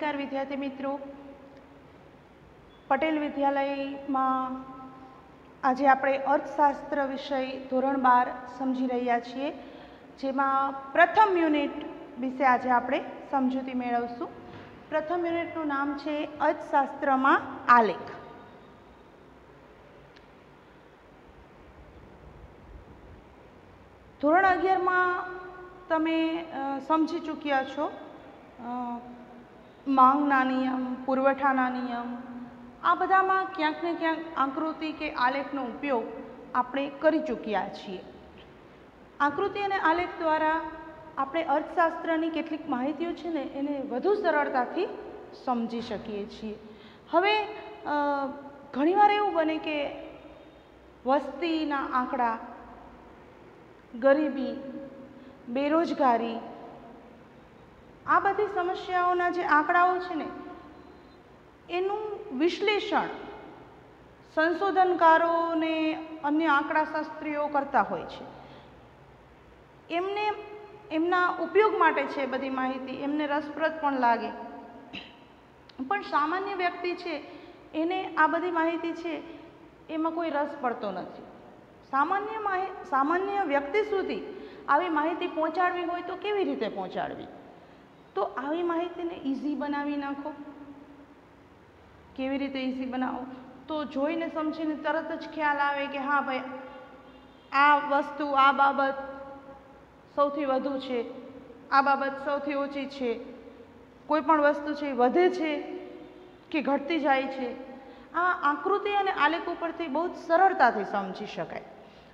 नमस्कार विद्यार्थी मित्रों, पटेल विद्यालय में आज આપણે અર્થશાસ્ત્ર વિષય ધોરણ 12 સમજી રહ્યા છીએ, જેમાં પ્રથમ યુનિટ વિશે આજે આપણે સમજૂતી મેળવશું। પ્રથમ યુનિટનું નામ છે અર્થશાસ્ત્રમાં આલેખ। ધોરણ 11 માં તમે સમજી ચૂક્યા છો માંગના નિયમ, પુરવઠાના નિયમ, આ બધામાં ક્યાંક ને ક્યાંક આકૃતિ કે આલેખનો ઉપયોગ આપણે કરી ચૂક્યા છીએ। આકૃતિ અને આલેખ દ્વારા આપણે અર્થશાસ્ત્રની કેટલીક માહિતીઓ છે ને એને વધુ સરળતાથી સમજી શકીએ છીએ। હવે ઘણીવાર એવું બને કે વસ્તીના આંકડા, ગરીબી, બેરોજગારી, આ બધી સમસ્યાઓના જે આંકડાઓ છે ને એનું વિશ્લેષણ સંશોધનકારો ને અન્ય આંકડાશાસ્ત્રીઓ કરતા હોય છે। એમને એમના ઉપયોગ માટે છે બધી માહિતી, એમને રસપ્રદ પણ લાગે, પણ સામાન્ય વ્યક્તિ છે એને આ બધી માહિતી છે એમાં કોઈ રસ પડતો નથી। સામાન્ય વ્યક્તિ સુધી આવી માહિતી પહોંચાડવી હોય તો કેવી રીતે પહોંચાડવી? તો આવી માહિતીને ઇઝી બનાવી નાખો। કેવી રીતે ઇઝી બનાવો? તો જોઈને સમજીને તરત જ ખ્યાલ આવે કે હા ભાઈ, આ વસ્તુ, આ બાબત સૌથી વધુ છે, આ બાબત સૌથી ઓછી છે, કોઈ પણ વસ્તુ છે વધે છે કે ઘટતી જાય છે, આ આકૃતિ અને આલેખ ઉપરથી બહુ જ સરળતાથી સમજી શકાય।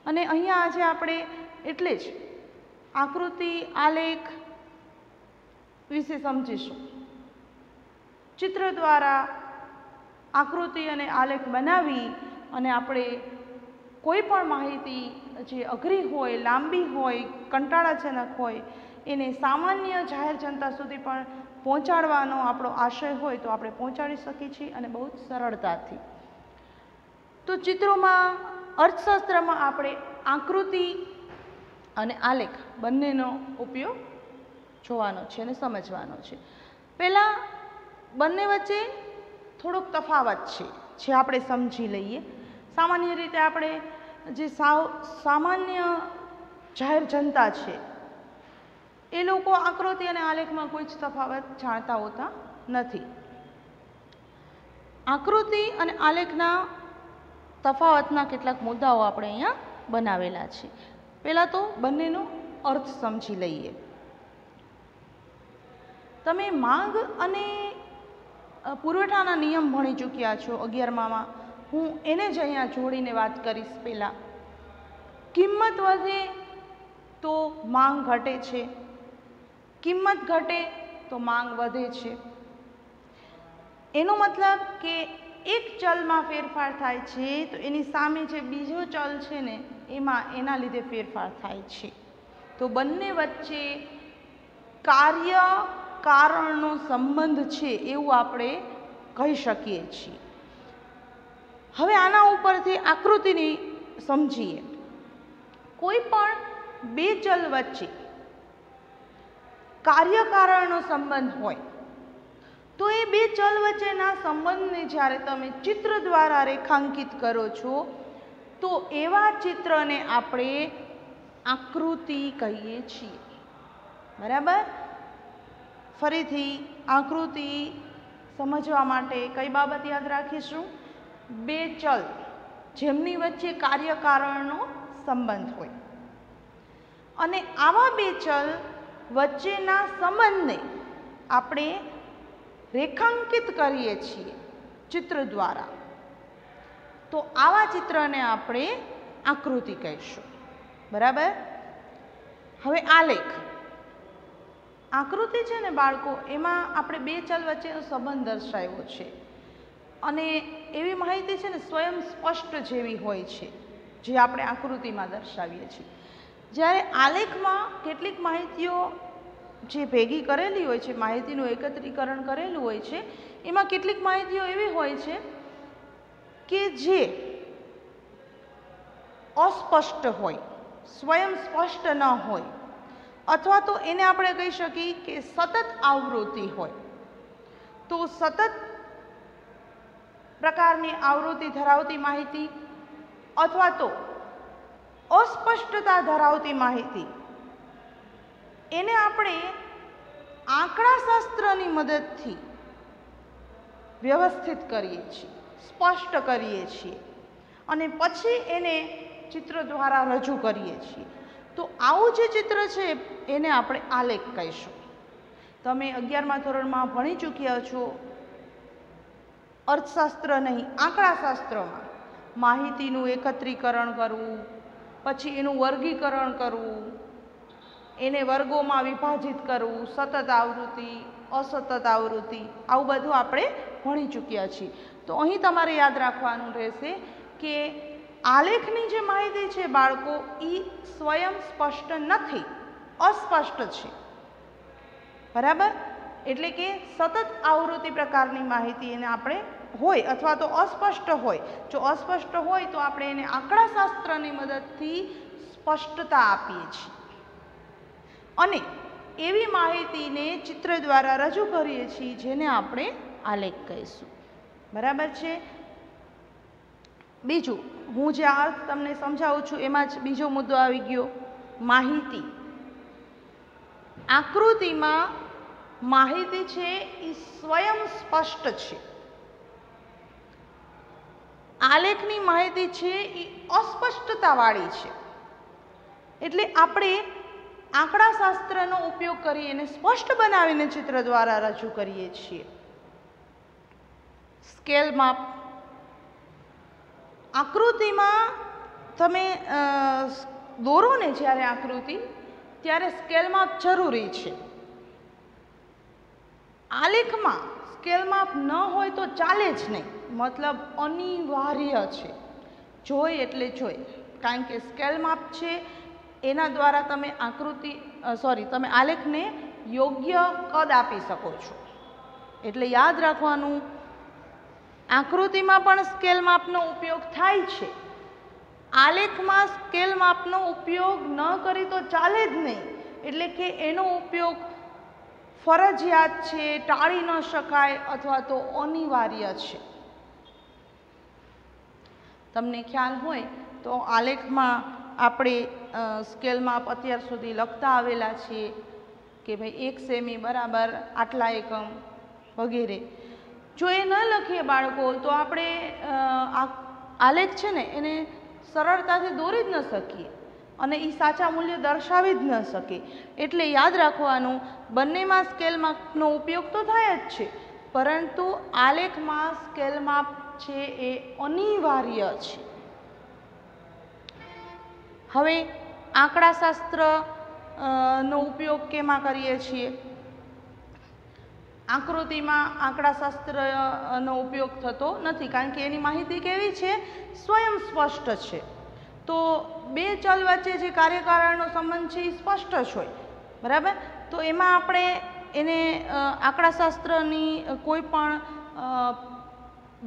અને અહીંયા આજે આપણે એટલે જ આકૃતિ, આલેખ વિશે સમજીશું। ચિત્ર દ્વારા આકૃતિ અને આલેખ બનાવી અને આપણે કોઈ પણ માહિતી જે અઘરી હોય, લાંબી હોય, કંટાળાજનક હોય એને સામાન્ય જાહેર જનતા સુધી પણ પહોંચાડવાનો આપણો આશય હોય તો આપણે પહોંચાડી શકીએ છીએ અને બહુ જ સરળતાથી। તો ચિત્રોમાં, અર્થશાસ્ત્રમાં આપણે આકૃતિ અને આલેખ બંનેનો ઉપયોગ જોવાનો છે અને સમજવાનો છે। પહેલાં બંને વચ્ચે થોડોક તફાવત છે જે આપણે સમજી લઈએ। સામાન્ય રીતે આપણે જે સામાન્ય જાહેર જનતા છે એ લોકો આકૃતિ અને આલેખમાં કોઈ જ તફાવત જાણતા હોતા નથી। આકૃતિ અને આલેખના તફાવતના કેટલાક મુદ્દાઓ આપણે અહીંયા બનાવેલા છે। પહેલાં તો બંનેનો અર્થ સમજી લઈએ। તમે માંગ અને પુરવઠાના નિયમ ભણી ચૂક્યા છો 11માં, હું એને જ અહીંયા જોડીને વાત કરીશ। પહેલાં કિંમત વધે તો માંગ ઘટે છે, કિંમત ઘટે તો માંગ વધે છે। એનો મતલબ કે એક ચલમાં ફેરફાર થાય છે તો એની સામે જે બીજો ચલ છે ને એના લીધે ફેરફાર થાય છે। તો બંને વચ્ચે કાર્ય કારણનો સંબંધ છે એવું આપણે કહી શકીએ છીએ। હવે આના ઉપરથી આકૃતિની સમજીએ। કોઈ પણ બે ચલ વચ્ચે કાર્યકારણનો સંબંધ હોય તો એ બે ચલ વચ્ચેના સંબંધને જ્યારે તમે ચિત્ર દ્વારા રેખાંકિત કરો છો તો એવા ચિત્રને આપણે આકૃતિ કહીએ છીએ। બરાબર? ફરીથી આકૃતિ સમજવા માટે કઈ બાબત યાદ રાખીશું? બે ચલ જેમની વચ્ચે કાર્યકારણનો સંબંધ હોય અને આવા બે ચલ વચ્ચેના સંબંધને આપણે રેખાંકિત કરીએ છીએ ચિત્ર દ્વારા, તો આવા ચિત્રને આપણે આકૃતિ કહીશું। બરાબર? હવે આલેખ, આકૃતિ છે ને બાળકો, એમાં આપણે બે ચલ વચ્ચેનો સંબંધ દર્શાવ્યો છે અને એવી માહિતી છે ને સ્વયં સ્પષ્ટ જેવી હોય છે જે આપણે આકૃતિમાં દર્શાવીએ છીએ। જ્યારે આલેખમાં કેટલીક માહિતીઓ જે ભેગી કરેલી હોય છે, માહિતીનું એકત્રીકરણ કરેલું હોય છે, એમાં કેટલીક માહિતીઓ એવી હોય છે કે જે અસ્પષ્ટ હોય, સ્વયં સ્પષ્ટ ન હોય, અથવા તો એને આપણે કહી શકીએ કે સતત આવૃત્તિ હોય। તો સતત પ્રકારની આવૃત્તિ ધરાવતી માહિતી અથવા તો અસ્પષ્ટતા ધરાવતી માહિતી એને આપણે આંકડાશાસ્ત્રની મદદથી વ્યવસ્થિત કરીએ છીએ, સ્પષ્ટ કરીએ છીએ અને પછી એને ચિત્ર દ્વારા રજૂ કરીએ છીએ. તો આવું જે ચિત્ર છે એને આપણે આલેખ કહીશું. તમે 11મા ધોરણમાં ભણી ચૂક્યા છો. અર્થશાસ્ત્ર નહીં, આંકડાશાસ્ત્રમાં માહિતીનું એકત્રીકરણ કરવું, પછી એનું વર્ગીકરણ કરવું, એને વર્ગોમાં વિભાજિત કરવું, સતત આવૃત્તિ, અસતત આવૃત્તિ, આવું બધું આપણે ભણી ચૂક્યા છીએ. તો અહીં તમારે યાદ રાખવાનું રહેશે કે આલેખની જે માહિતી છે બાળકો, એ સ્વયં સ્પષ્ટ નથી, અસ્પષ્ટ છે. બરાબર? એટલે કે સતત આવૃત્તિ પ્રકારની માહિતી એને આપણે હોય અથવા તો અસ્પષ્ટ હોય. જો અસ્પષ્ટ હોય તો આપણે એને આંકડાશાસ્ત્રની મદદથી સ્પષ્ટતા આપીએ છીએ અને એવી માહિતીને ચિત્ર દ્વારા રજૂ કરીએ છીએ જેને આપણે આલેખ કહીશું. બરાબર છે? બીજું, હું જે અર્થ તમને સમજાવું છું એમાં જ બીજો મુદ્દો આવી ગયો, માહિતી. આકૃતિમાં માહિતી છે એ સ્વયં સ્પષ્ટ છે. આલેખની માહિતી છે એ અસ્પષ્ટતાવાળી છે. એટલે આપણે આંકડાશાસ્ત્રનો ઉપયોગ કરી એને સ્પષ્ટ બનાવીને ચિત્ર દ્વારા રજૂ કરીએ છીએ. સ્કેલ માપ. આકૃતિમાં તમે દોરો ને જ્યારે આકૃતિ, ત્યારે સ્કેલ માપ જરૂરી છે. આલેખમાં સ્કેલ માપ ન હોય તો ચાલે જ નહીં, મતલબ અનિવાર્ય છે. જોઈ એટલે જોઈ, કારણ કે સ્કેલ માપ છે એના દ્વારા તમે તમે આલેખને યોગ્ય કદ આપી શકો છો. એટલે યાદ રાખવાનું, આકૃતિમાં પણ સ્કેલ માપનો ઉપયોગ થાય છે. આલેખમાં સ્કેલ માપનો ઉપયોગ ન કરી તો ચાલે જ નહીં. એટલે કે એનો ઉપયોગ ફરજિયાત છે, ટાળી ન શકાય અથવા તો અનિવાર્ય છે. તમને ખ્યાલ હોય તો આલેખમાં આપણે સ્કેલ માપ અત્યાર સુધી લખતા આવેલા છીએ કે ભાઈ 1 સેમી બરાબર આટલા એકમ વગેરે. જો એ ન લખીએ બાળકો તો આપણે આલેખ છે ને એને સરળતાથી દોરી જ ન શકીએ અને એ સાચા મૂલ્ય દર્શાવી જ ન શકીએ. એટલે યાદ રાખવાનું, બંનેમાં સ્કેલ માપનો ઉપયોગ તો થાય જ છે, પરંતુ આલેખમાં સ્કેલ માપ છે એ અનિવાર્ય છે. હવે આંકડાશાસ્ત્ર નો ઉપયોગ કેમાં કરીએ છીએ? આકૃતિમાં આંકડાશાસ્ત્રનો ઉપયોગ થતો નથી, કારણ કે એની માહિતી કેવી છે? સ્વયં સ્પષ્ટ છે. તો બે ચલ વચ્ચે જે કાર્યકારણનો સંબંધ છે એ સ્પષ્ટ જ હોય. બરાબર? તો એમાં આપણે એને આંકડાશાસ્ત્રની કોઈ પણ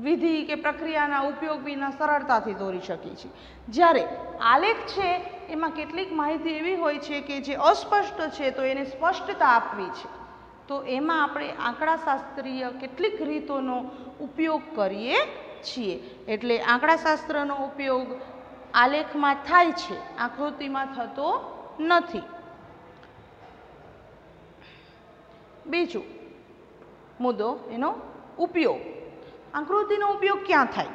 વિધિ કે પ્રક્રિયાના ઉપયોગ વિના સરળતાથી દોરી શકીએ છીએ. જ્યારે આલેખ છે એમાં કેટલીક માહિતી એવી હોય છે કે જે અસ્પષ્ટ છે, તો એને સ્પષ્ટતા આપવી છે. તો એમાં આપણે આંકડાશાસ્ત્રીય કેટલીક રીતોનો ઉપયોગ કરીએ છીએ. એટલે આંકડાશાસ્ત્રનો ઉપયોગ આલેખમાં થાય છે, આકૃતિમાં થતો નથી. બીજું મુદ્દો એનો ઉપયોગ. આકૃતિનો ઉપયોગ ક્યાં થાય?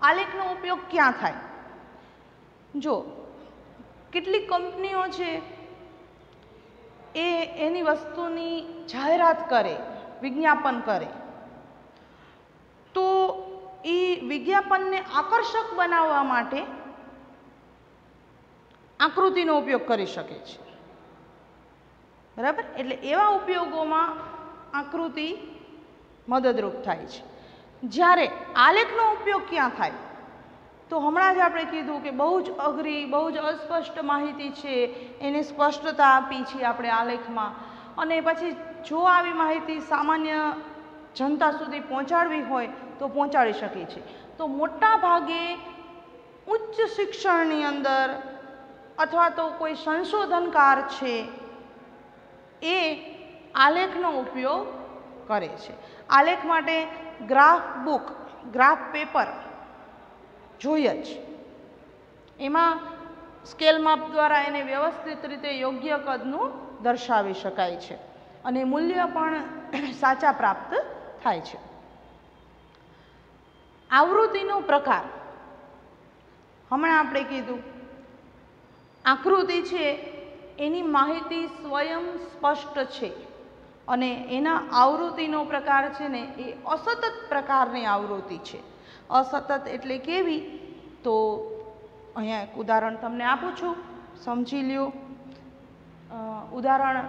આલેખનો ઉપયોગ ક્યાં થાય? જો કેટલીક કંપનીઓ છે એની વસ્તુની જાહેરાત કરે, વિજ્ઞાપન કરે, તો એ વિજ્ઞાપનને આકર્ષક બનાવવા માટે આકૃતિનો ઉપયોગ કરી શકે છે. બરાબર? એટલે એવા ઉપયોગોમાં આકૃતિ મદદરૂપ થાય છે. જ્યારે આલેખનો ઉપયોગ ક્યાં થાય? તો હમણાં જ આપણે કીધું કે બહુ જ અઘરી, બહુ જ અસ્પષ્ટ માહિતી છે, એને સ્પષ્ટતા આપી છે આપણે આલેખમાં. અને પછી જો આવી માહિતી સામાન્ય જનતા સુધી પહોંચાડવી હોય તો પહોંચાડી શકીએ છીએ. તો મોટા ભાગે ઉચ્ચ શિક્ષણની અંદર અથવા તો કોઈ સંશોધનકાર છે એ આલેખનો ઉપયોગ કરે છે. આલેખ માટે ગ્રાફ બુક, ગ્રાફ પેપર જોઈએ જ. એમાં સ્કેલ માપ દ્વારા એને વ્યવસ્થિત રીતે યોગ્ય કદનું દર્શાવી શકાય છે અને મૂલ્ય પણ સાચા પ્રાપ્ત થાય છે. આવૃત્તિનો પ્રકાર હમણાં આપણે કીધું, આકૃતિ છે એની માહિતી સ્વયં સ્પષ્ટ છે અને એના આવૃત્તિનો પ્રકાર છે ને એ અસતત પ્રકારની આવૃત્તિ છે. અસતત એટલે કેવી? તો અહીંયા એક ઉદાહરણ તમને આપું છું, સમજી લ્યો. ઉદાહરણ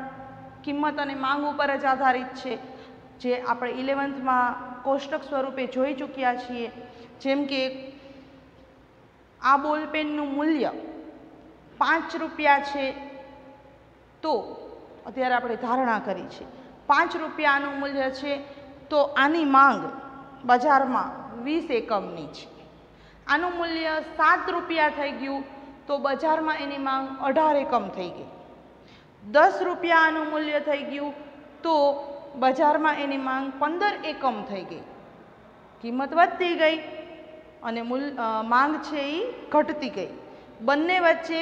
કિંમત અને માંગ ઉપર જ આધારિત છે, જે આપણે 11th કોષ્ટક સ્વરૂપે જોઈ ચૂક્યા છીએ. જેમ કે આ બોલપેનનું મૂલ્ય 5 રૂપિયા છે, તો અત્યારે આપણે ધારણા કરી છે 5 રૂપિયાનું મૂલ્ય છે, તો આની માંગ બજારમાં 20 એકમની છે. આનું મૂલ્ય 7 રૂપિયા થઈ ગયું, તો બજારમાં એની માંગ 18 એકમ થઈ ગઈ. 10 રૂપિયા આનું મૂલ્ય થઈ ગયું, તો બજારમાં એની માંગ 15 એકમ થઈ ગઈ. કિંમત વધતી ગઈ અને માંગ છે એ ઘટતી ગઈ. બંને વચ્ચે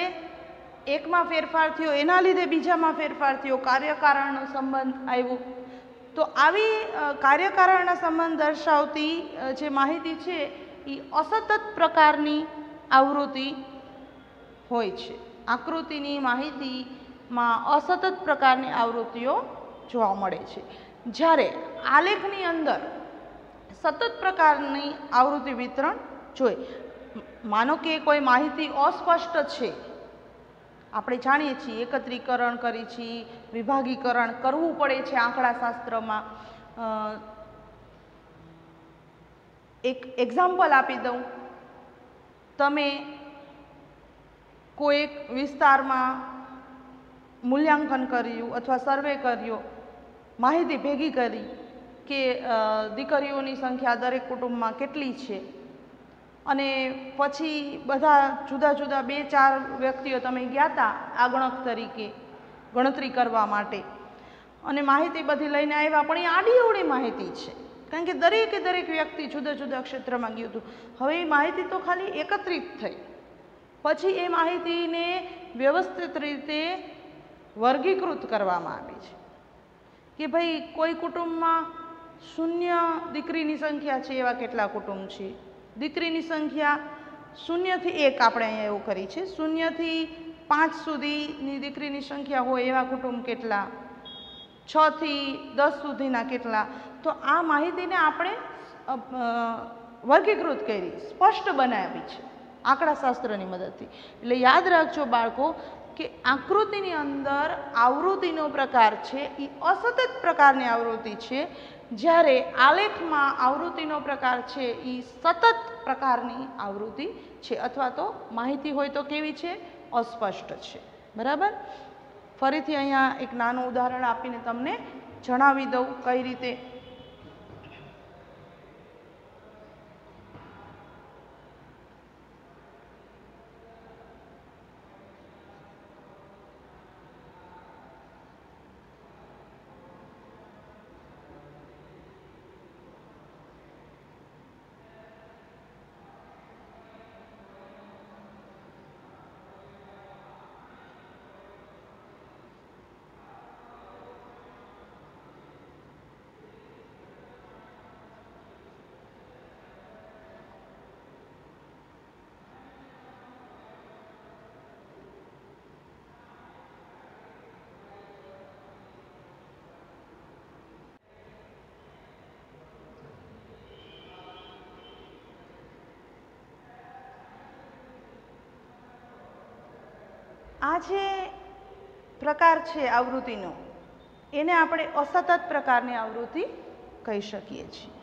એકમાં ફેરફાર થયો, એના લીધે બીજામાં ફેરફાર થયો, કાર્યકારણનો સંબંધ આવ્યો. તો આવી કાર્યકારણના સંબંધ દર્શાવતી જે માહિતી છે એ અસતત પ્રકારની આવૃત્તિ હોય છે. આકૃતિની માહિતીમાં અસતત પ્રકારની આવૃત્તિઓ જોવા મળે છે. જ્યારે આલેખની અંદર સતત પ્રકારની આવૃત્તિ વિતરણ જોઈએ. માનો કે કોઈ માહિતી અસ્પષ્ટ છે, આપણે જાણીએ છીએ એકત્રીકરણ કરી છીએ, વિભાગીકરણ કરવું પડે છે આંકડાશાસ્ત્રમાં. એક એક્ઝામ્પલ આપી દઉં. તમે કોઈ એક વિસ્તારમાં મૂલ્યાંકન કર્યું અથવા સર્વે કર્યો, માહિતી ભેગી કરી કે દીકરીઓની સંખ્યા દરેક કુટુંબમાં કેટલી છે, અને પછી બધા જુદા જુદા 2-4 વ્યક્તિઓ તમે ગયા હતા આગણક તરીકે ગણતરી કરવા માટે, અને માહિતી બધી લઈને આવ્યા, પણ એ આડી અવળી માહિતી છે, કારણ કે દરેકે દરેક વ્યક્તિ જુદા જુદા ક્ષેત્રમાં ગયું હતું. હવે એ માહિતી તો ખાલી એકત્રિત થઈ, પછી એ માહિતીને વ્યવસ્થિત રીતે વર્ગીકૃત કરવામાં આવી છે કે ભાઈ કોઈ કુટુંબમાં 0 દીકરીની સંખ્યા છે એવા કેટલા કુટુંબ છે, દીકરીની સંખ્યા 0 થી 1 આપણે અહીંયા એવું કરી છે, 0 થી 5 સુધીની દીકરીની સંખ્યા હોય એવા કુટુંબ કેટલા, 6 થી 10 સુધીના કેટલા. તો આ માહિતીને આપણે વર્ગીકૃત કરી, સ્પષ્ટ બનાવી છે આંકડાશાસ્ત્રની મદદથી. એટલે યાદ રાખજો બાળકો કે આકૃતિની અંદર આવૃત્તિનો પ્રકાર છે એ અસતત પ્રકારની આવૃત્તિ છે, જ્યારે આલેખમાં આવૃત્તિનો પ્રકાર છે એ સતત પ્રકારની આવૃત્તિ છે, અથવા તો માહિતી હોય તો કેવી છે? અસ્પષ્ટ છે. બરાબર? ફરીથી અહીંયા એક નાનું ઉદાહરણ આપીને તમને જણાવી દઉં કઈ રીતે. આ જે પ્રકાર છે આવૃત્તિનો, એને આપણે અસતત પ્રકારની આવૃત્તિ કહી શકીએ છીએ.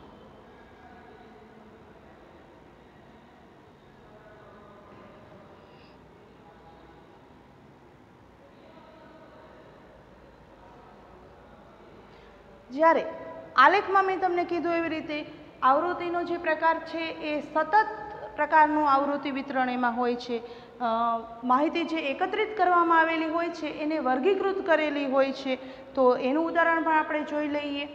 જ્યારે આલેખમાં મેં તમને કીધું એવી રીતે આવૃત્તિનો જે પ્રકાર છે એ સતત પ્રકારનું આવૃત્તિ વિતરણ એમાં હોય છે. માહિતી જે એકત્રિત કરવામાં આવેલી હોય છે એને વર્ગીકૃત કરેલી હોય છે. તો એનું ઉદાહરણ પણ આપણે જોઈ લઈએ.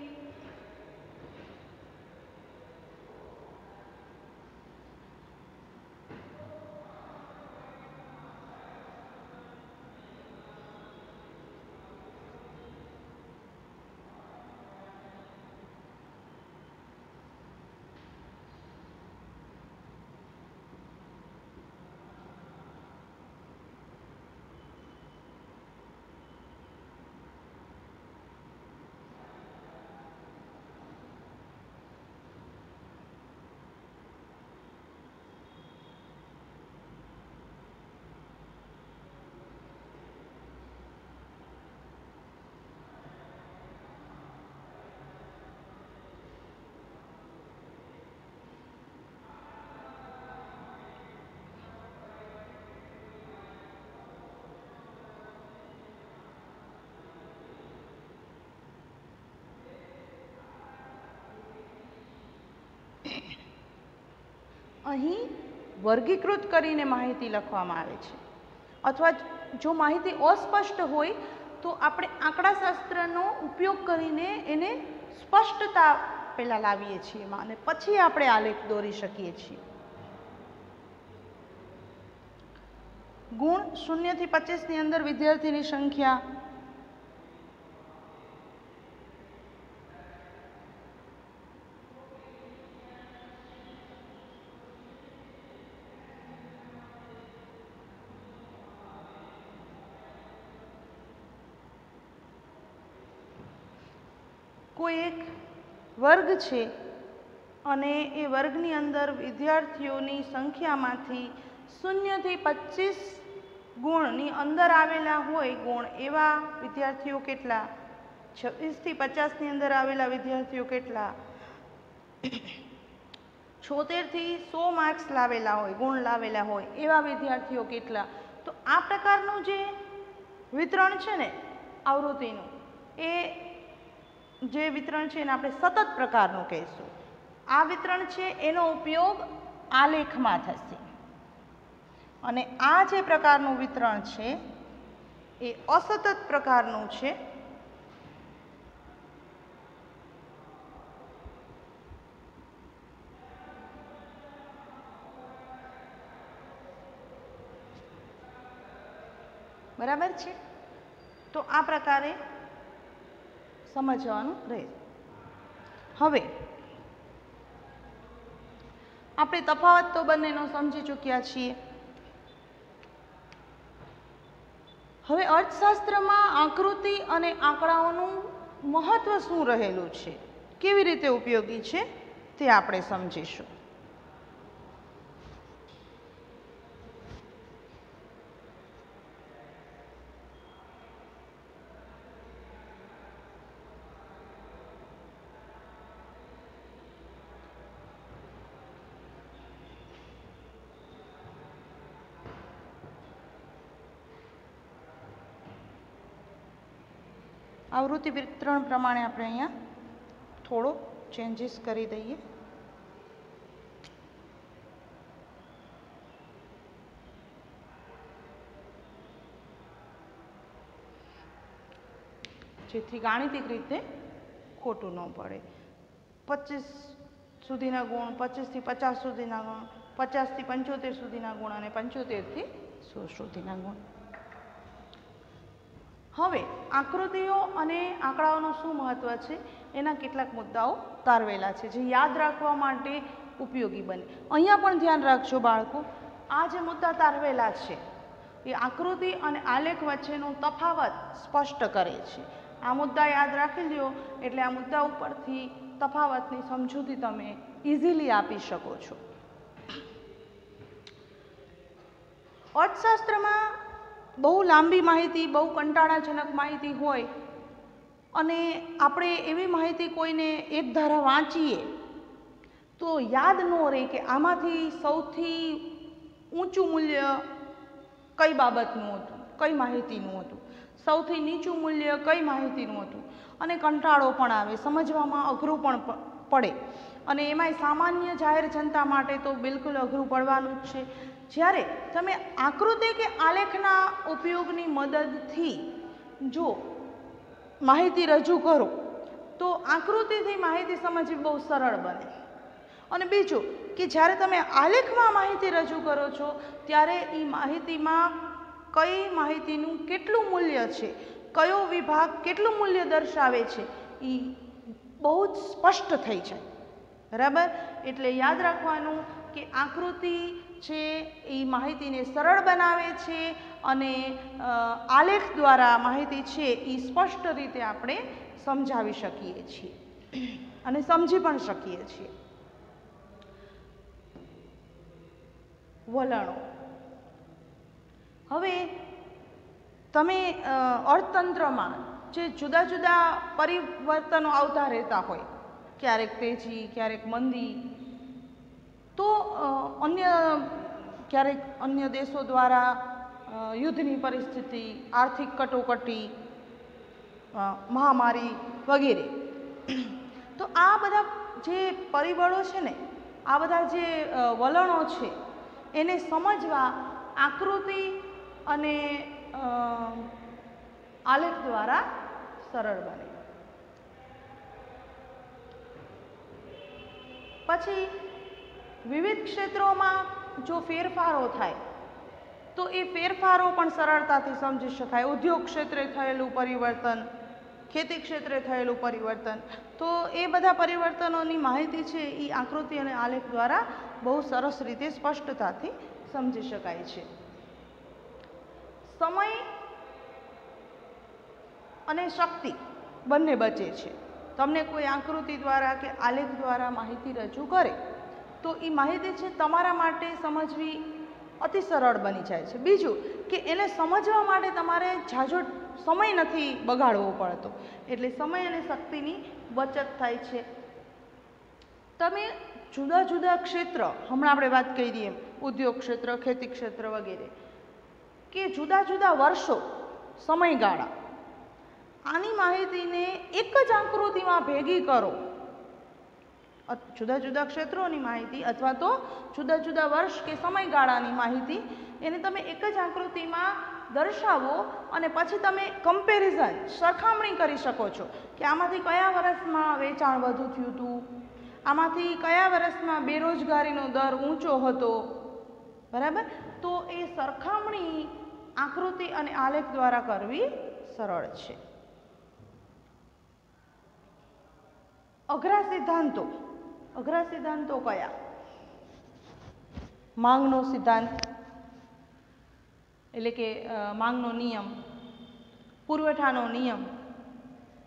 અહીં વર્ગીકૃત કરીને માહિતી લખવામાં આવે છે, અથવા જો માહિતી અસ્પષ્ટ હોય તો આપણે આંકડાશાસ્ત્રનો ઉપયોગ કરીને એને સ્પષ્ટતા પહેલાં લાવીએ છીએ એમાં, અને પછી આપણે આલેખ દોરી શકીએ છીએ. ગુણ 0 થી 25 ની અંદર વિદ્યાર્થીની સંખ્યા. કોઈ એક વર્ગ છે અને એ વર્ગની અંદર વિદ્યાર્થીઓની સંખ્યામાંથી 0 થી 25 ગુણની અંદર આવેલા હોય ગુણ એવા વિદ્યાર્થીઓ કેટલા? 26 થી 50 ની અંદર આવેલા વિદ્યાર્થીઓ કેટલા? 76 થી 100 માર્ક્સ લાવેલા હોય, ગુણ લાવેલા હોય એવા વિદ્યાર્થીઓ કેટલા? તો આ પ્રકારનું જે વિતરણ છે ને આવૃત્તિનું, એ જે વિતરણ છે એને આપણે સતત પ્રકારનું કહીશું. આ વિતરણ છે એનો ઉપયોગ આલેખમાં થશે, અને આ જે પ્રકારનું વિતરણ છે એ અસતત પ્રકારનું છે. બરાબર છે? તો આ પ્રકારે સમજવાનું રહે. હવે આપણે તફાવત તો બંનેનો સમજી ચૂક્યા છીએ. હવે અર્થશાસ્ત્રમાં આકૃતિ અને આંકડાઓનું મહત્વ શું રહેલું છે, કેવી રીતે ઉપયોગી છે તે આપણે સમજીશું. આવૃત્તિ વિતરણ પ્રમાણે આપણે અહીંયા થોડો ચેન્જીસ કરી દઈએ. જેથી ગાણિતિક રીતે ખોટું ન પડે. 25 સુધીના ગુણ, 25 થી 50 સુધીના ગુણ, 50 થી 75 સુધીના ગુણ અને 75 થી 100 સુધીના ગુણ. હવે આકૃતિઓ અને આંકડાઓનું શું મહત્વ છે એના કેટલાક મુદ્દાઓ તારવેલા છે જે યાદ રાખવા માટે ઉપયોગી બને. અહીંયા પણ ધ્યાન રાખજો બાળકો, આ જે મુદ્દા તારવેલા છે એ આકૃતિ અને આલેખ વચ્ચેનો તફાવત સ્પષ્ટ કરે છે. આ મુદ્દા યાદ રાખી લ્યો એટલે આ મુદ્દા ઉપરથી તફાવતની સમજૂતી તમે ઇઝીલી આપી શકો છો. અર્થશાસ્ત્રમાં બહુ લાંબી માહિતી, બહુ કંટાળાજનક માહિતી હોય અને આપણે એવી માહિતી કોઈને એક ધારા વાંચીએ તો યાદ ન રહે કે આમાંથી સૌથી ઊંચું મૂલ્ય કઈ બાબતનું હતું, કઈ માહિતીનું હતું, સૌથી નીચું મૂલ્ય કઈ માહિતીનું હતું, અને કંટાળો પણ આવે, સમજવામાં અઘરું પણ પડે. અને એમાંય સામાન્ય જાહેર જનતા માટે તો બિલકુલ અઘરું પડવાનું જ છે. જ્યારે તમે આકૃતિ કે આલેખના ઉપયોગની મદદથી જો માહિતી રજૂ કરો તો આકૃતિથી માહિતી સમજવી બહુ સરળ બને. અને બીજું કે જ્યારે તમે આલેખમાં માહિતી રજૂ કરો છો ત્યારે એ માહિતીમાં કઈ માહિતીનું કેટલું મૂલ્ય છે, કયો વિભાગ કેટલું મૂલ્ય દર્શાવે છે એ બહુ જ સ્પષ્ટ થઈ જાય. બરાબર? એટલે યાદ રાખવાનું કે આકૃતિ છે એ માહિતીને સરળ બનાવે છે અને આલેખ દ્વારા માહિતી છે એ સ્પષ્ટ રીતે આપણે સમજાવી શકીએ છીએ અને સમજી પણ શકીએ છીએ. વલણો. હવે તમે અર્થતંત્રમાં જે જુદા જુદા પરિવર્તનો આવતા રહેતા હોય, ક્યારેક તેજી, ક્યારેક મંદી, તો ક્યારેક અન્ય દેશો દ્વારા યુદ્ધની પરિસ્થિતિ, આર્થિક કટોકટી, મહામારી વગેરે, તો આ બધા જે પરિબળો છે ને આ બધા જે વલણો છે એને સમજવા આકૃતિ અને આલેખ દ્વારા સરળ બને. પછી વિવિધ ક્ષેત્રોમાં જો ફેરફારો થાય તો એ ફેરફારો પણ સરળતાથી સમજી શકાય. ઉદ્યોગ ક્ષેત્રે થયેલું પરિવર્તન, ખેતી ક્ષેત્રે થયેલું પરિવર્તન, તો એ બધા પરિવર્તનોની માહિતી છે એ આકૃતિ અને આલેખ દ્વારા બહુ સરસ રીતે સ્પષ્ટતાથી સમજી શકાય છે. સમય અને શક્તિ બંને બચે છે. તમને કોઈ આકૃતિ દ્વારા કે આલેખ દ્વારા માહિતી રજૂ કરે તો એ માહિતી છે તમારા માટે સમજવી અતિ સરળ બની જાય છે. બીજું કે એને સમજવા માટે તમારે ઝાઝો સમય નથી બગાડવો પડતો, એટલે સમય અને શક્તિની બચત થાય છે. તમે જુદા જુદા ક્ષેત્ર, હમણાં આપણે વાત કરી એમ ઉદ્યોગ ક્ષેત્ર, ખેતી ક્ષેત્ર વગેરે, કે જુદા જુદા વર્ષો, સમયગાળા, આની માહિતીને એક જ આકૃતિમાં ભેગી કરો. જુદા જુદા ક્ષેત્રોની માહિતી અથવા તો જુદા જુદા વર્ષ કે સમયગાળાની માહિતી એને તમે એક જ આકૃતિમાં દર્શાવો અને પછી તમે કમ્પેરિઝન, સરખામણી કરી શકો છો કે આમાંથી કયા વર્ષમાં વેચાણ વધુ થયું હતું, આમાંથી કયા વર્ષમાં બેરોજગારીનો દર ઊંચો હતો, બરાબર. તો એ સરખામણી આકૃતિ અને આલેખ દ્વારા કરવી સરળ છે. અઘરા સિદ્ધાંતો કયા? માંગનો સિદ્ધાંત એટલે કે માંગનો નિયમ, પુરવઠાનો નિયમ,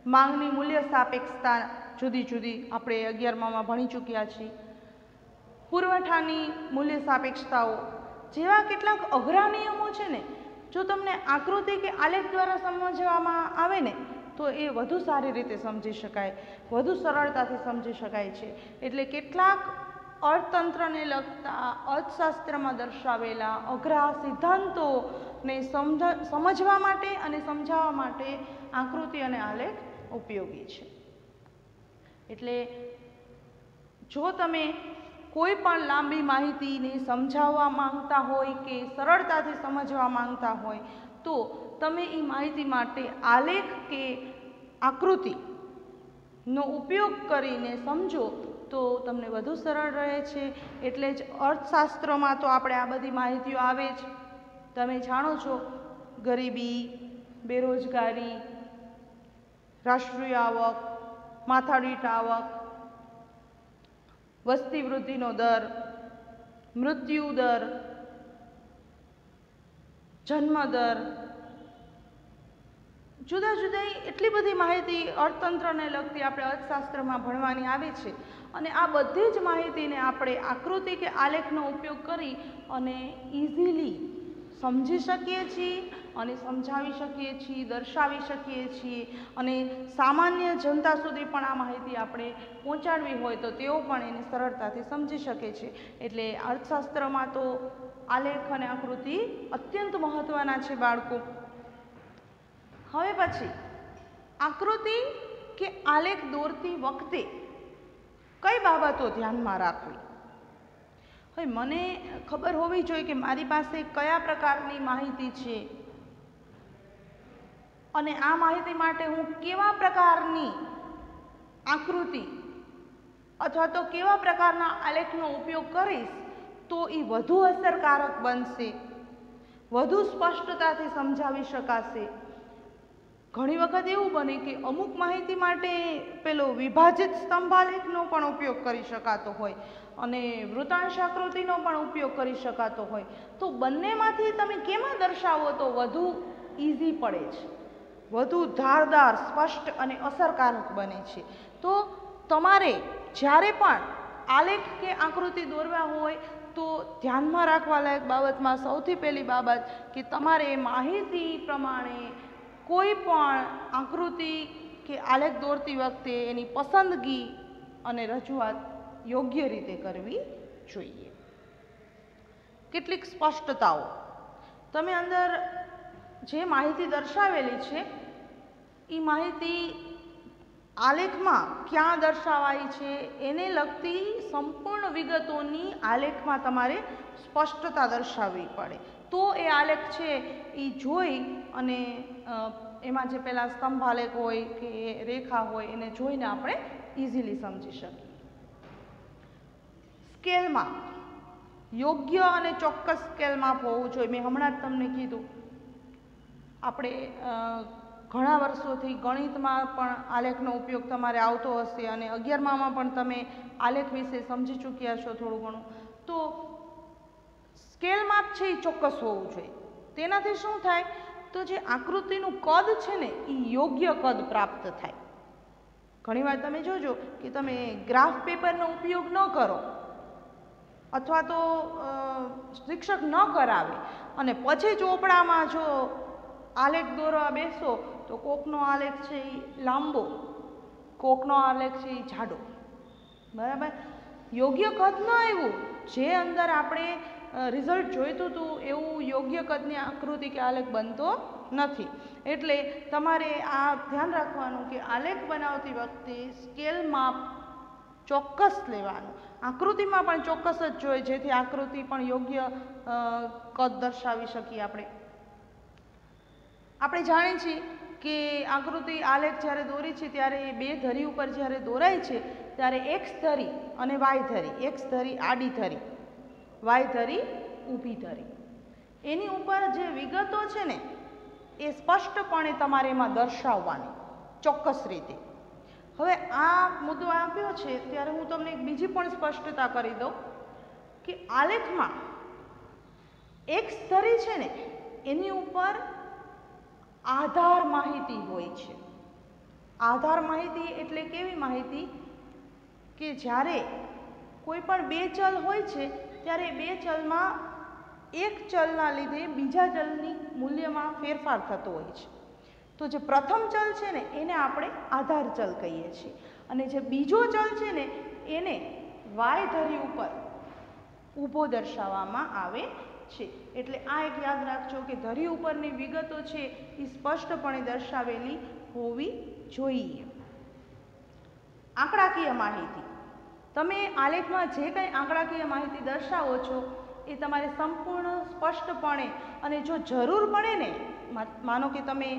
માંગની મૂલ્ય સાપેક્ષતા જુદી જુદી આપણે 11માં ભણી ચૂક્યા છીએ. પુરવઠાની મૂલ્ય સાપેક્ષતાઓ જેવા કેટલાક અઘરા નિયમો છે ને, જો તમને આકૃતિ કે આલેખ દ્વારા સમજવામાં આવે ને તો એ વધુ સારી રીતે સમજી શકાય, વધુ સરળતાથી સમજી શકાય છે. એટલે કેટલાક અર્થતંત્રને લગતા અર્થશાસ્ત્રમાં દર્શાવેલા અઘરા સિદ્ધાંતોને સમજવા માટે અને સમજાવવા માટે આકૃતિ અને આલેખ ઉપયોગી છે. એટલે જો તમે કોઈ પણ લાંબી માહિતીને સમજાવવા માંગતા હોય કે સરળતાથી સમજવા માંગતા હોય તો તમે એ માહિતી માટે આલેખ કે આકૃતિનો ઉપયોગ કરીને સમજો તો તમને વધુ સરળ રહે છે. એટલે જ અર્થશાસ્ત્રમાં તો આપણે આ બધી માહિતીઓ આવે જ. તમે જાણો છો, ગરીબી, બેરોજગારી, રાષ્ટ્રીય આવક, માથાદીઠ આવક, વસ્તી વૃદ્ધિનો દર, મૃત્યુ દર, જન્મ દર, જુદા જુદા એટલી બધી માહિતી અર્થતંત્રને લગતી આપણે અર્થશાસ્ત્રમાં ભણવાની આવે છે. અને આ બધી જ માહિતીને આપણે આકૃતિ કે આલેખનો ઉપયોગ કરી અને ઇઝીલી સમજી શકીએ છીએ અને સમજાવી શકીએ છીએ, દર્શાવી શકીએ છીએ. અને સામાન્ય જનતા સુધી પણ આ માહિતી આપણે પહોંચાડવી હોય તો તેઓ પણ એને સરળતાથી સમજી શકે છે. એટલે અર્થશાસ્ત્રમાં તો આલેખ અને આકૃતિ અત્યંત મહત્ત્વના છે બાળકો. હવે પછી આકૃતિ કે આલેખ દોરતી વખતે કઈ બાબતો ધ્યાનમાં રાખવી? હવે મને ખબર હોવી જોઈએ કે મારી પાસે કયા પ્રકારની માહિતી છે અને આ માહિતી માટે હું કેવા પ્રકારની આકૃતિ અથવા તો કેવા પ્રકારના આલેખનો ઉપયોગ કરીશ તો એ વધુ અસરકારક બનશે, વધુ સ્પષ્ટતાથી સમજાવી શકાશે. ઘણી વખત એવું બને કે અમુક માહિતી માટે પેલો વિભાજિત સ્તંભાલેખનો પણ ઉપયોગ કરી શકાતો હોય અને વૃતાંશ આકૃતિનો પણ ઉપયોગ કરી શકાતો હોય. તો બંનેમાંથી તમે કેમાં દર્શાવો તો વધુ ઇઝી પડે છે, વધુ ધારદાર, સ્પષ્ટ અને અસરકારક બને છે. તો તમારે જ્યારે પણ આલેખ કે આકૃતિ દોરવા હોય તો ધ્યાનમાં રાખવા લાયક બાબતમાં સૌથી પહેલી બાબત કે તમારે માહિતી પ્રમાણે કોઈ પણ આકૃતિ કે આલેખ દોરતી વખતે એની પસંદગી અને રજૂઆત યોગ્ય રીતે કરવી જોઈએ. કેટલીક સ્પષ્ટતાઓ, તમે અંદર જે માહિતી દર્શાવેલી છે એ માહિતી આલેખમાં ક્યાં દર્શાવાય છે એને લગતી સંપૂર્ણ વિગતોની આલેખમાં તમારે સ્પષ્ટતા દર્શાવવી પડે, તો એ આલેખ છે એ જોઈ અને એમાં જે પેલા સ્તંભ આલેખ હોય કે રેખા હોય એને જોઈને આપણે ઇઝીલી સમજી શકીએ. સ્કેલ માપ યોગ્ય અને ચોક્કસ સ્કેલ માપ હોવું જોઈએ. મેં હમણાં જ તમને કીધું, આપણે ઘણા વર્ષોથી ગણિતમાં પણ આલેખનો ઉપયોગ તમારે આવતો હશે અને 11મામાં પણ તમે આલેખ વિશે સમજી ચૂક્યા છો થોડું ઘણું. તો સ્કેલ માપ છે એ ચોક્કસ હોવું જોઈએ. તેનાથી શું થાય તો જે આકૃતિનું કદ છે ને એ યોગ્ય કદ પ્રાપ્ત થાય. ઘણીવાર તમે જોજો કે તમે ગ્રાફ પેપરનો ઉપયોગ ન કરો અથવા તો શિક્ષક ન કરાવે અને પછી ચોપડામાં જો આલેખ દોરવા બેસો તો કોકનો આલેખ છે એ લાંબો, કોકનો આલેખ છે એ જાડો. બરાબર, યોગ્ય કદ ન આવ્યું, જે અંદર આપણે રિઝલ્ટ જોઈતું હતું એવું યોગ્ય કદની આકૃતિ કે આલેખ બનતો નથી. એટલે તમારે આ ધ્યાન રાખવાનું કે આલેખ બનાવતી વખતે સ્કેલ માપ ચોક્કસ લેવાનું. આકૃતિમાં પણ ચોક્કસ જ જોઈએ, જેથી આકૃતિ પણ યોગ્ય કદ દર્શાવી શકીએ. આપણે જાણીએ છીએ કે આકૃતિ આલેખ જ્યારે દોરી છે ત્યારે એ બે ધરી ઉપર જ્યારે દોરાય છે ત્યારે એક્સ ધરી અને વાય ધરી, એક્સ ધરી આડી ધરી, વાય ધરી ઊભી ધરી, એની ઉપર જે વિગતો છે ને એ સ્પષ્ટપણે તમારે એમાં દર્શાવવાની ચોક્કસ રીતે. હવે આ મુદ્દો આપ્યો છે ત્યારે હું તમને એક બીજી પણ સ્પષ્ટતા કરી દઉં કે આલેખમાં એક્સ ધરી છે ને એની ઉપર આધાર માહિતી હોય છે. આધાર માહિતી એટલે કેવી માહિતી કે જ્યારે કોઈ પણ બે ચલ હોય છે ત્યારે બે ચલમાં એક ચલના લીધે બીજા ચલની મૂલ્યમાં ફેરફાર થતો હોય છે. તો જે પ્રથમ ચલ છે ને એને આપણે આધાર ચલ કહીએ છીએ અને જે બીજો ચલ છે ને એને વાય ધરી ઉપર ઊભો દર્શાવવામાં આવે છે. એટલે આ એક યાદ રાખજો કે ધરી ઉપરની વિગતો છે એ સ્પષ્ટપણે દર્શાવેલી હોવી જોઈએ. આંકડાકીય માહિતી, તમે આલેખમાં જે કંઈ આંકડાકીય માહિતી દર્શાવો છો એ તમારે સંપૂર્ણ સ્પષ્ટપણે, અને જો જરૂર પડે ને, માનો કે તમે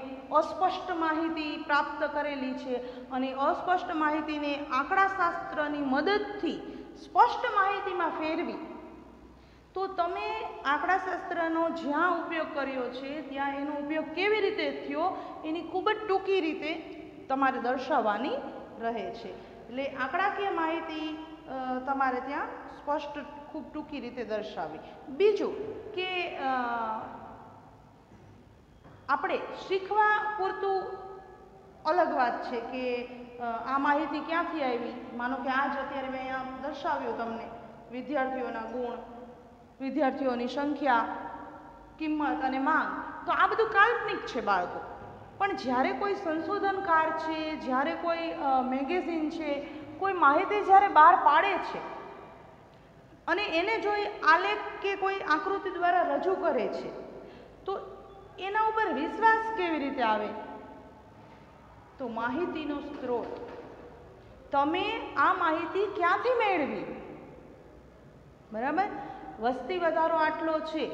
અસ્પષ્ટ માહિતી પ્રાપ્ત કરેલી છે અને અસ્પષ્ટ માહિતીને આંકડાશાસ્ત્રની મદદથી સ્પષ્ટ માહિતીમાં ફેરવી, તો તમે આંકડાશાસ્ત્રનો જ્યાં ઉપયોગ કર્યો છે ત્યાં એનો ઉપયોગ કેવી રીતે થયો એની ખૂબ જ ટૂંકી રીતે તમારે દર્શાવવાની રહે છે. એટલે આંકડાકીય માહિતી તમારે ત્યાં સ્પષ્ટ ખૂબ ટૂંકી રીતે દર્શાવી. બીજું કે આપણે શીખવા પૂરતું અલગ વાત છે કે આ માહિતી ક્યાંથી આવી. માનો કે આજ અત્યારે મેં અહીંયા દર્શાવ્યું તમને વિદ્યાર્થીઓના ગુણ, વિદ્યાર્થીઓની સંખ્યા, કિંમત અને માંગ, તો આ બધું કાલ્પનિક છે બાળકો. પણ જ્યારે કોઈ સંશોધનકાર છે, જ્યારે કોઈ મેગેઝિન છે, કોઈ માહિતી જ્યારે બહાર પાડે છે અને એને જો આલેખ કે કોઈ આકૃતિ દ્વારા રજૂ કરે છે તો એના ઉપર વિશ્વાસ કેવી રીતે આવે? તો માહિતીનો સ્ત્રોત, તમે આ માહિતી ક્યાંથી મેળવી? બરાબર, વસ્તી વધારો આટલો છે,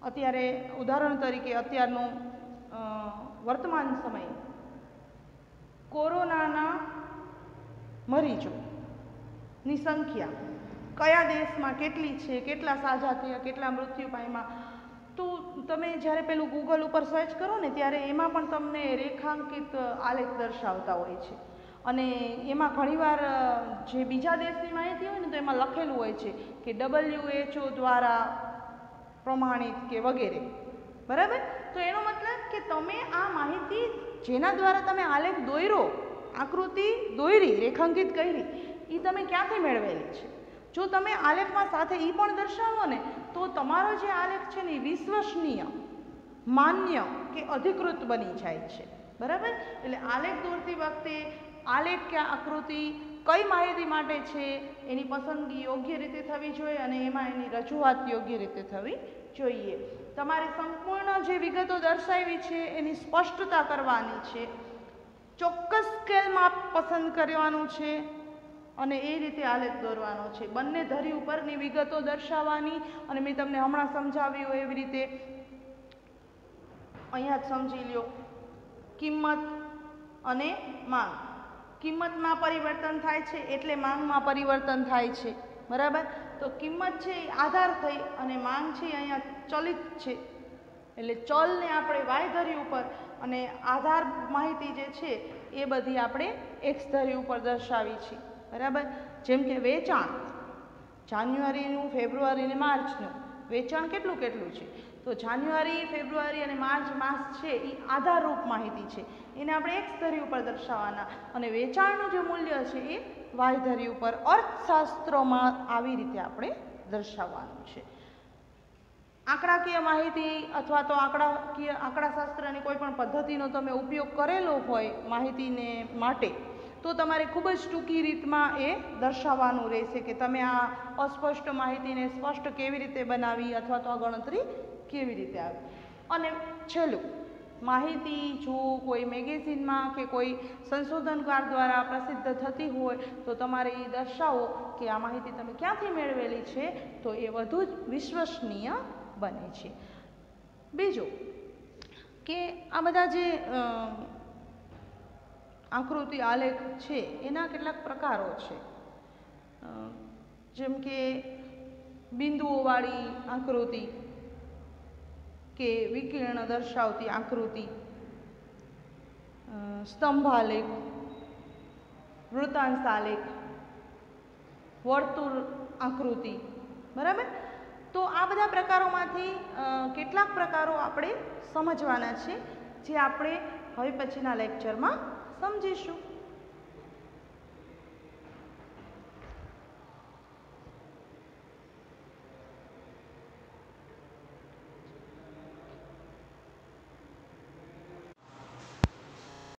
અત્યારે ઉદાહરણ તરીકે અત્યારનો વર્તમાન સમય, કોરોનાના મરીજોની સંખ્યા કયા દેશમાં કેટલી છે, કેટલા સાજા થયા, કેટલા મૃત્યુ પામ્યા, તો તમે જ્યારે પેલું ગૂગલ ઉપર સર્ચ કરો ને ત્યારે એમાં પણ તમને રેખાંકિત આલેખ દર્શાવતા હોય છે. અને એમાં ઘણીવાર જે બીજા દેશની માહિતી હોય ને તો એમાં લખેલું હોય છે કે WHO દ્વારા પ્રમાણિત કે વગેરે. બરાબર, તો એનો મતલબ કે તમે આ માહિતી જેના દ્વારા તમે આલેખ દોર્યો, આકૃતિ દોરી, રેખાંકિત કરી, એ તમે ક્યાંથી મેળવેલી છે? જો તમે આલેખમાં સાથે એ પણ દર્શાવો ને તો તમારો જે આલેખ છે ને એ વિશ્વસનીય, માન્ય કે અધિકૃત બની જાય છે. બરાબર, એટલે આલેખ દોરતી વખતે આલેખ કે આકૃતિ કઈ માહિતી માટે છે એની પસંદગી યોગ્ય રીતે થવી જોઈએ અને એમાં એની રજૂઆત યોગ્ય રીતે થવી જોઈએ. તમારે સંપૂર્ણ જે વિગતો દર્શાવી છે એની સ્પષ્ટતા કરવાની છે. ચોક્કસ સ્કેલ માપ પસંદ કરવાનું છે અને એ રીતે આલેખ દોરવાનો છે. બંને ધરી ઉપરની વિગતો દર્શાવવાની અને મેં તમને હમણાં સમજાવ્યું એવી રીતે અહીંયા જ સમજી લ્યો. કિંમત અને માંગ. કિંમતમાં પરિવર્તન થાય છે એટલે માંગમાં પરિવર્તન થાય છે, બરાબર. તો કિંમત છે એ આધાર થઈ અને માંગ છે એ અહીંયા ચલિત છે, એટલે ચલને આપણે વાય ધરી ઉપર અને આધાર માહિતી જે છે એ બધી આપણે એક્સ ધરી ઉપર દર્શાવી છે, બરાબર. જેમ કે વેચાણ, જાન્યુઆરીનું, ફેબ્રુઆરી અને માર્ચનું વેચાણ કેટલું છે, તો જાન્યુઆરી, ફેબ્રુઆરી અને માર્ચ માસ છે એ આધારરૂપ માહિતી છે, એને આપણે એક્સ ધરી ઉપર દર્શાવવાના અને વેચાણનું જે મૂલ્ય છે એ વાય ધરી ઉપર અર્થશાસ્ત્રમાં આવી રીતે આપણે દર્શાવવાનું છે. આંકડાકીય માહિતી અથવા તો આંકડાશાસ્ત્રની કોઈ પણ પદ્ધતિનો તમે ઉપયોગ કરેલો હોય માહિતીને માટે, તો તમારે ખૂબ જ ટૂંકી રીતમાં એ દર્શાવવાનું રહેશે કે તમે આ અસ્પષ્ટ માહિતીને સ્પષ્ટ કેવી રીતે બનાવી અથવા તો આ ગણતરી કેવી રીતે આવી. અને છેલ્લું, માહિતી જો કોઈ મેગેઝિનમાં કે કોઈ સંશોધનકાર દ્વારા પ્રસિદ્ધ થતી હોય તો તમારે એ દર્શાવો કે આ માહિતી તમે ક્યાંથી મેળવેલી છે, તો એ વધુ જ વિશ્વસનીય બને છે. બીજું કે આ બધા જે આકૃતિ આલેખ છે એના કેટલાક પ્રકારો છે, જેમ કે બિંદુઓવાળી આકૃતિ કે વિકર્ણ દર્શાવતી આકૃતિ, સ્તંભાલેખ, વૃત્તાંશાલેખ, વર્તુળ આકૃતિ, બરાબર. તો આ બધા પ્રકારોમાંથી કેટલાક પ્રકારો આપણે સમજવાના છે જે આપણે હવે પછીના લેક્ચરમાં સમજીશું.